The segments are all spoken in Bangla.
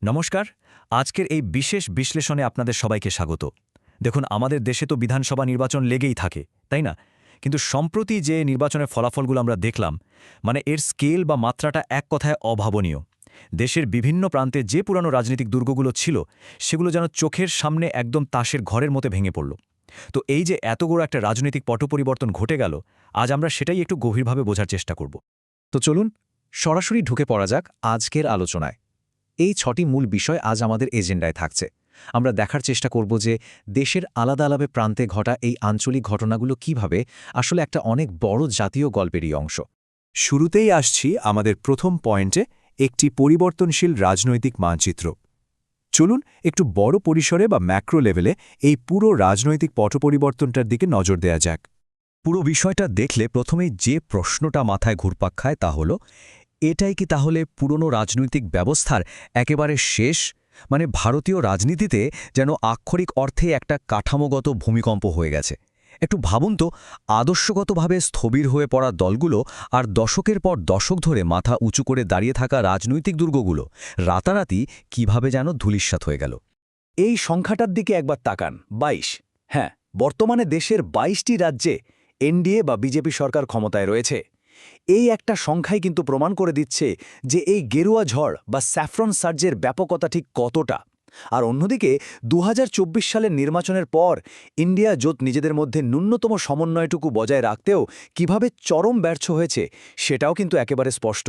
নমস্কার। আজকের এই বিশেষ বিশ্লেষণে আপনাদের সবাইকে স্বাগত। দেখুন, আমাদের দেশে তো বিধানসভা নির্বাচন লেগেই থাকে, তাই না? কিন্তু সম্প্রতি যে নির্বাচনের ফলাফলগুলো আমরা দেখলাম, মানে এর স্কেল বা মাত্রাটা এক কথায় অভাবনীয়। দেশের বিভিন্ন প্রান্তে যে পুরানো রাজনৈতিক দুর্গগুলো ছিল, সেগুলো যেন চোখের সামনে একদম তাসের ঘরের মতো ভেঙে পড়ল। তো এই যে এত বড় একটা রাজনৈতিক পট পরিবর্তন ঘটে গেল, আজ আমরা সেটাই একটু গভীরভাবে বোঝার চেষ্টা করব। তো চলুন সরাসরি ঢুকে পড়া যাক আজকের আলোচনায়। এই ৬টি মূল বিষয় আজ আমাদের এজেন্ডায় থাকছে। আমরা দেখার চেষ্টা করব যে দেশের আলাদা আলাদা প্রান্তে ঘটা এই আঞ্চলিক ঘটনাগুলো কিভাবে আসলে একটা অনেক বড় জাতীয় গল্পেরই অংশ। শুরুতেই আসছি আমাদের প্রথম পয়েন্টে, একটি পরিবর্তনশীল রাজনৈতিক মানচিত্র। চলুন একটু বড় পরিসরে বা ম্যাক্রো লেভেলে এই পুরো রাজনৈতিক পটপরিবর্তনটার দিকে নজর দেয়া যাক। পুরো বিষয়টা দেখলে প্রথমেই যে প্রশ্নটা মাথায় ঘুরপাক খায় তা হলো, এটাই কি তাহলে পুরনো রাজনৈতিক ব্যবস্থার একেবারে শেষ? মানে ভারতীয় রাজনীতিতে যেন আক্ষরিক অর্থে একটা কাঠামোগত ভূমিকম্প হয়ে গেছে। একটু ভাবুন তো, আদর্শগতভাবে স্থবির হয়ে পড়া দলগুলো আর দশকের পর দশক ধরে মাথা উঁচু করে দাঁড়িয়ে থাকা রাজনৈতিক দুর্গগুলো রাতারাতি কিভাবে যেন ধূলিসাৎ হয়ে গেল। এই সংখ্যাটার দিকে একবার তাকান, ২২। হ্যাঁ, বর্তমানে দেশের ২২টি রাজ্যে এনডিএ বা বিজেপি সরকার ক্ষমতায় রয়েছে। এই একটা সংখ্যাই কিন্তু প্রমাণ করে দিচ্ছে যে এই গেরুয়া ঝড় বা স্যাফরন সার্জের ব্যাপকতা ঠিক কতটা। আর অন্যদিকে ২০২৪ সালের নির্বাচনের পর ইন্ডিয়া জোট নিজেদের মধ্যে ন্যূনতম সমন্বয়টুকু বজায় রাখতেও কিভাবে চরম ব্যর্থ হয়েছে, সেটাও কিন্তু একেবারে স্পষ্ট।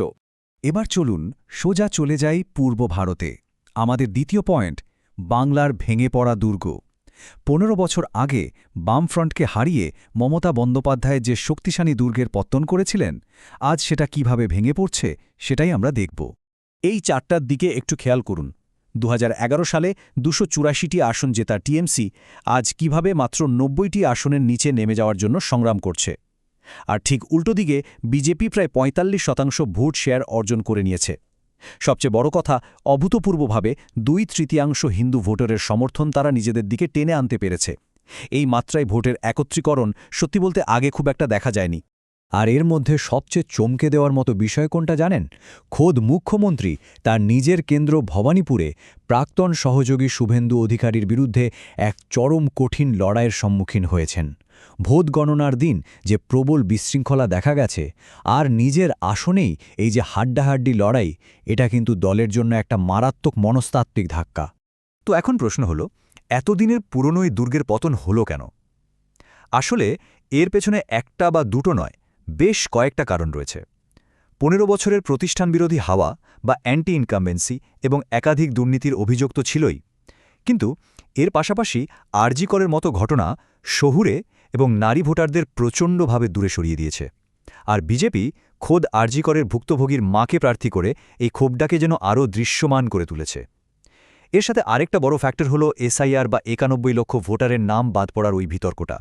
এবার চলুন সোজা চলে যাই পূর্ব ভারতে। আমাদের দ্বিতীয় পয়েন্ট, বাংলার ভেঙে পড়া দুর্গ। ১৫ বছর আগে বামফ্রন্টকে হারিয়ে মমতা বন্দ্যোপাধ্যায় যে শক্তিশালী দুর্গের পত্তন করেছিলেন, আজ সেটা কিভাবে ভেঙে পড়ছে সেটাই আমরা দেখব। এই চারটার দিকে একটু খেয়াল করুন। ২০১১ সালে ২৮৪টি আসন জেতা টিএমসি আজ কিভাবে মাত্র ৯০টি আসনের নিচে নেমে যাওয়ার জন্য সংগ্রাম করছে। আর ঠিক উল্টো দিকে বিজেপি প্রায় ৪৫% ভোট শেয়ার অর্জন করে নিয়েছে। সবচেয়ে বড় কথা, অভূতপূর্বভাবে ২/৩ হিন্দু ভোটারের সমর্থন তারা নিজেদের দিকে টেনে আনতে পেরেছে। এই মাত্রায় ভোটের একত্রীকরণ সত্যি বলতে আগে খুব একটা দেখা যায়নি। আর এর মধ্যে সবচেয়ে চমকে দেওয়ার মতো বিষয় কোনটা জানেন? খোদ মুখ্যমন্ত্রী তার নিজের কেন্দ্র ভবানীপুরে প্রাক্তন সহযোগী শুভেন্দু অধিকারীর বিরুদ্ধে এক চরম কঠিন লড়াইয়ের সম্মুখীন হয়েছেন। ভোট গণনার দিন যে প্রবল বিশৃঙ্খলা দেখা গেছে, আর নিজের আসনেই এই যে হাড্ডাহাড্ডি লড়াই, এটা কিন্তু দলের জন্য একটা মারাত্মক মনস্তাত্ত্বিক ধাক্কা। তো এখন প্রশ্ন হলো, এতদিনের পুরনো এই দুর্গের পতন হলো কেন? আসলে এর পেছনে একটা বা দুটো নয়, বেশ কয়েকটা কারণ রয়েছে। ১৫ বছরের প্রতিষ্ঠানবিরোধী হাওয়া বা অ্যান্টি ইনকামবেন্সি এবং একাধিক দুর্নীতির অভিযোগ তো ছিলই, কিন্তু এর পাশাপাশি আরজি করের মতো ঘটনা শহুরে এবং নারী ভোটারদের প্রচণ্ডভাবে দূরে সরিয়ে দিয়েছে। আর বিজেপি খোদ আরজি করের ভুক্তভোগীর মাকে প্রার্থী করে এই ক্ষোভটাকে যেন আরও দৃশ্যমান করে তুলেছে। এর সাথে আরেকটা বড় ফ্যাক্টর হলো এসআইআর বা ৯১ লক্ষ ভোটারের নাম বাদ পড়ার ওই বিতর্কটা,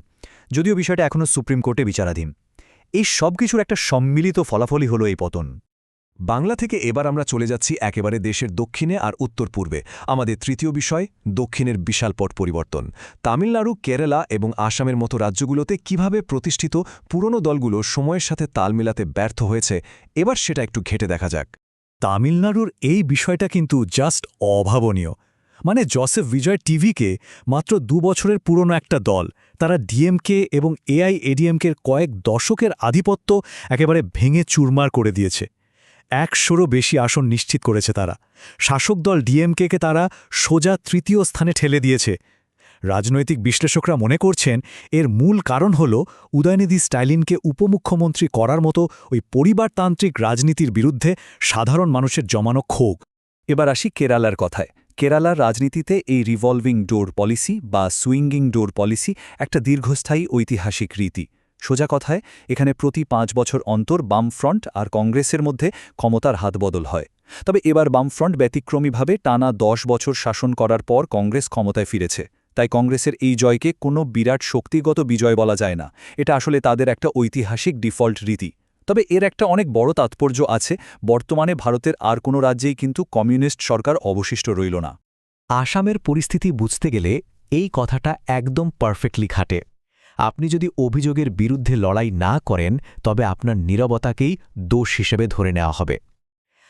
যদিও বিষয়টা এখনও সুপ্রিম কোর্টে বিচারাধীন। এই সব কিছুর একটা সম্মিলিত ফলাফলই হলো এই পতন। বাংলা থেকে এবার আমরা চলে যাচ্ছি একেবারে দেশের দক্ষিণে আর উত্তর পূর্বে। আমাদের তৃতীয় বিষয়, দক্ষিণের বিশাল পট পরিবর্তন। তামিলনাড়ু, কেরালা এবং আসামের মতো রাজ্যগুলোতে কিভাবে প্রতিষ্ঠিত পুরনো দলগুলো সময়ের সাথে তাল মেলাতে ব্যর্থ হয়েছে, এবার সেটা একটু ঘেঁটে দেখা যাক। তামিলনাড়ুর এই বিষয়টা কিন্তু জাস্ট অভাবনীয়। মানে জোসেফ বিজয় টিভিকে মাত্র ২ বছরের পুরনো একটা দল, তারা ডিএমকে এবং এআইএডিএমকের কয়েক দশকের আধিপত্য একেবারে ভেঙে চুরমার করে দিয়েছে। ১০০রও বেশি আসন নিশ্চিত করেছে তারা। শাসক দল ডিএমকেকে তারা সোজা তৃতীয় স্থানে ঠেলে দিয়েছে। রাজনৈতিক বিশ্লেষকরা মনে করছেন এর মূল কারণ হল উদয়নিধি স্ট্যালিনকে উপমুখ্যমন্ত্রী করার মতো ওই পরিবারতান্ত্রিক রাজনীতির বিরুদ্ধে সাধারণ মানুষের জমানো ক্ষোভ। এবার আসি কেরালার কথায়। কেরালার রাজনীতিতে এই রিভলভিং ডোর পলিসি বা সুইঙ্গিং ডোর পলিসি একটা দীর্ঘস্থায়ী ঐতিহাসিক রীতি। সোজা কথায়, এখানে প্রতি ৫ বছর অন্তর বামফ্রন্ট আর কংগ্রেসের মধ্যে ক্ষমতার হাতবদল হয়। তবে এবার বামফ্রন্ট ব্যতিক্রমীভাবে টানা ১০ বছর শাসন করার পর কংগ্রেস ক্ষমতায় ফিরেছে। তাই কংগ্রেসের এই জয়কে কোনো বিরাট শক্তিগত বিজয় বলা যায় না, এটা আসলে তাদের একটা ঐতিহাসিক ডিফল্ট রীতি। তবে এর একটা অনেক বড় তাৎপর্য আছে, বর্তমানে ভারতের আর কোনো রাজ্যেই কিন্তু কমিউনিস্ট সরকার অবশিষ্ট রইল না। আসামের পরিস্থিতি বুঝতে গেলে এই কথাটা একদম পারফেক্টলি খাটে। আপনি যদি অভিযোগের বিরুদ্ধে লড়াই না করেন, তবে আপনার নীরবতাকেই দোষ হিসেবে ধরে নেওয়া হবে।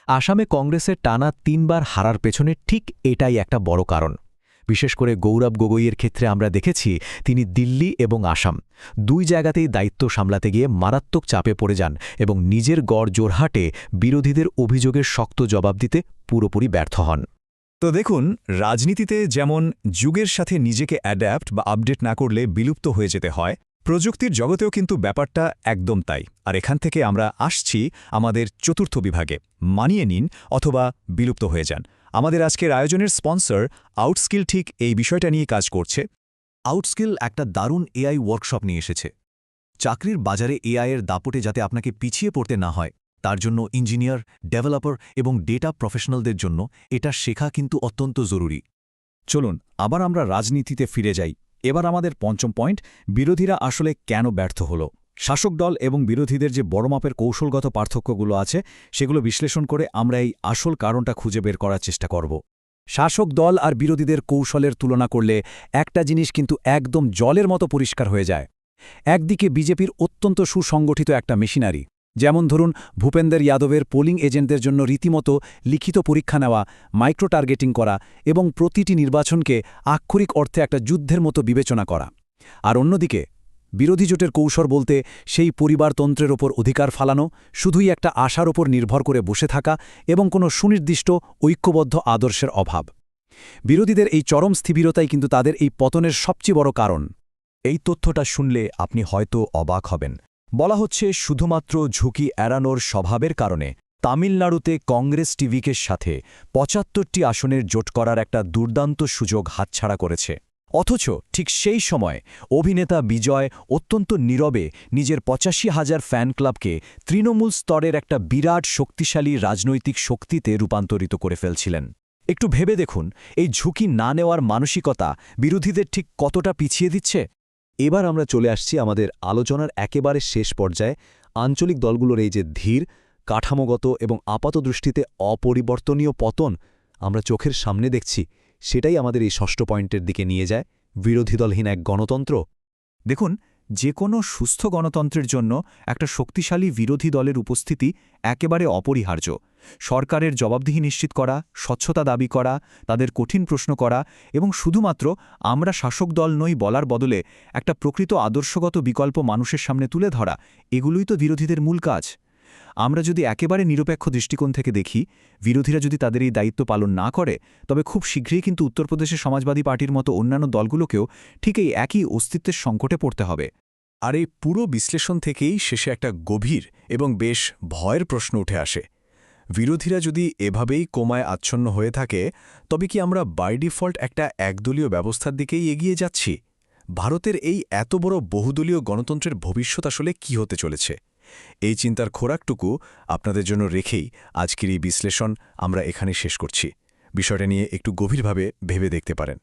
আসামে কংগ্রেসের টানা 3 বার হারার পেছনে ঠিক এটাই একটা বড় কারণ। বিশেষ করে গৌরব গগৈয়ের ক্ষেত্রে আমরা দেখেছি তিনি দিল্লি এবং আসাম দুই জায়গাতেই দায়িত্ব সামলাতে গিয়ে মারাত্মক চাপে পড়ে যান এবং নিজের গড় জোরহাটে বিরোধীদের অভিযোগের শক্ত জবাব দিতে পুরোপুরি ব্যর্থ হন। তো দেখুন, রাজনীতিতে যেমন যুগের সাথে নিজেকে অ্যাডাপ্ট বা আপডেট না করলে বিলুপ্ত হয়ে যেতে হয়, প্রযুক্তির জগতেও কিন্তু ব্যাপারটা একদম তাই। আর এখান থেকে আমরা আসছি আমাদের চতুর্থ বিভাগে, মানিয়ে নিন অথবা বিলুপ্ত হয়ে যান। আমাদের আজকের আয়োজনের স্পন্সর আউটস্কিল ঠিক এই বিষয়টা নিয়ে কাজ করছে। আউটস্কিল একটা দারুণ এআই ওয়ার্কশপ নিয়ে এসেছে। চাকরির বাজারে এআইয়ের দাপটে যাতে আপনাকে পিছিয়ে পড়তে না হয়, তার জন্য ইঞ্জিনিয়ার, ডেভেলপার এবং ডেটা প্রফেশনালদের জন্য এটা শেখা কিন্তু অত্যন্ত জরুরি। চলুন আবার আমরা রাজনীতিতে ফিরে যাই। এবার আমাদের পঞ্চম পয়েন্ট, বিরোধীরা আসলে কেন ব্যর্থ হল। শাসক দল এবং বিরোধীদের যে বড় মাপের কৌশলগত পার্থক্যগুলো আছে সেগুলো বিশ্লেষণ করে আমরা এই আসল কারণটা খুঁজে বের করার চেষ্টা করব। শাসক দল আর বিরোধীদের কৌশলের তুলনা করলে একটা জিনিস কিন্তু একদম জলের মতো পরিষ্কার হয়ে যায়। একদিকে বিজেপির অত্যন্ত সুসংগঠিত একটা মেশিনারি, যেমন ধরুন ভূপেন্দর যাদবের পোলিং এজেন্টদের জন্য রীতিমতো লিখিত পরীক্ষা নেওয়া, মাইক্রো টার্গেটিং করা এবং প্রতিটি নির্বাচনকে আক্ষরিক অর্থে একটা যুদ্ধের মতো বিবেচনা করা। আর অন্যদিকে বিরোধী জোটের কৌশল বলতে সেই পরিবারতন্ত্রের ওপর অধিকার ফালানো, শুধুই একটা আশার ওপর নির্ভর করে বসে থাকা এবং কোনো সুনির্দিষ্ট ঐক্যবদ্ধ আদর্শের অভাব। বিরোধীদের এই চরম স্থিবিরতাই কিন্তু তাদের এই পতনের সবচেয়ে বড় কারণ। এই তথ্যটা শুনলে আপনি হয়তো অবাক হবেন। বলা হচ্ছে শুধুমাত্র ঝুঁকি এড়ানোর স্বভাবের কারণে তামিলনাড়ুতে কংগ্রেস টিভিকের সাথে ৭৫টি আসনের জোট করার একটা দুর্দান্ত সুযোগ হাতছাড়া করেছে। অথচ ঠিক সেই সময় অভিনেতা বিজয় অত্যন্ত নীরবে নিজের ৮৫,০০০ ফ্যান ক্লাবকে তৃণমূল স্তরের একটা বিরাট শক্তিশালী রাজনৈতিক শক্তিতে রূপান্তরিত করে ফেলছিলেন। একটু ভেবে দেখুন, এই ঝুঁকি না নেওয়ার মানসিকতা বিরোধীদের ঠিক কতটা পিছিয়ে দিচ্ছে। এবার আমরা চলে আসছি আমাদের আলোচনার একেবারে শেষ পর্যায়ে। আঞ্চলিক দলগুলোর এই যে ধীর, কাঠামোগত এবং আপাতদৃষ্টিতে অপরিবর্তনীয় পতন আমরা চোখের সামনে দেখছি, সেটাই আমাদের এই ষষ্ঠ পয়েন্টের দিকে নিয়ে যায়, বিরোধী দলহীন এক গণতন্ত্র। দেখুন, যে কোনো সুস্থ গণতন্ত্রের জন্য একটা শক্তিশালী বিরোধী দলের উপস্থিতি একেবারে অপরিহার্য। সরকারের জবাবদিহি নিশ্চিত করা, স্বচ্ছতা দাবি করা, তাদের কঠিন প্রশ্ন করা এবং শুধুমাত্র আমরা শাসক দল নই বলার বদলে একটা প্রকৃত আদর্শগত বিকল্প মানুষের সামনে তুলে ধরা, এগুলোই তো বিরোধীদের মূল কাজ। আমরা যদি একেবারে নিরপেক্ষ দৃষ্টিকোণ থেকে দেখি, বিরোধীরা যদি তাদের এই দায়িত্ব পালন না করে, তবে খুব শীঘ্রই কিন্তু উত্তরপ্রদেশের সমাজবাদী পার্টির মতো অন্যান্য দলগুলোকেও ঠিক এই একই অস্তিত্বের সংকটে পড়তে হবে। আর এই পুরো বিশ্লেষণ থেকেই শেষে একটা গভীর এবং বেশ ভয়ের প্রশ্ন উঠে আসে। বিরোধীরা যদি এভাবেই কোমায় আচ্ছন্ন হয়ে থাকে, তবে কি আমরা বাই ডিফল্ট একটা একদলীয় ব্যবস্থার দিকেই এগিয়ে যাচ্ছি? ভারতের এই এত বড় বহুদলীয় গণতন্ত্রের ভবিষ্যৎ আসলে কি হতে চলেছে? এই চিন্তার খোরাকটুকু আপনাদের জন্য রেখেই আজকের এই বিশ্লেষণ আমরা এখানে শেষ করছি। বিষয়টা নিয়ে একটু গভীরভাবে ভেবে দেখতে পারেন।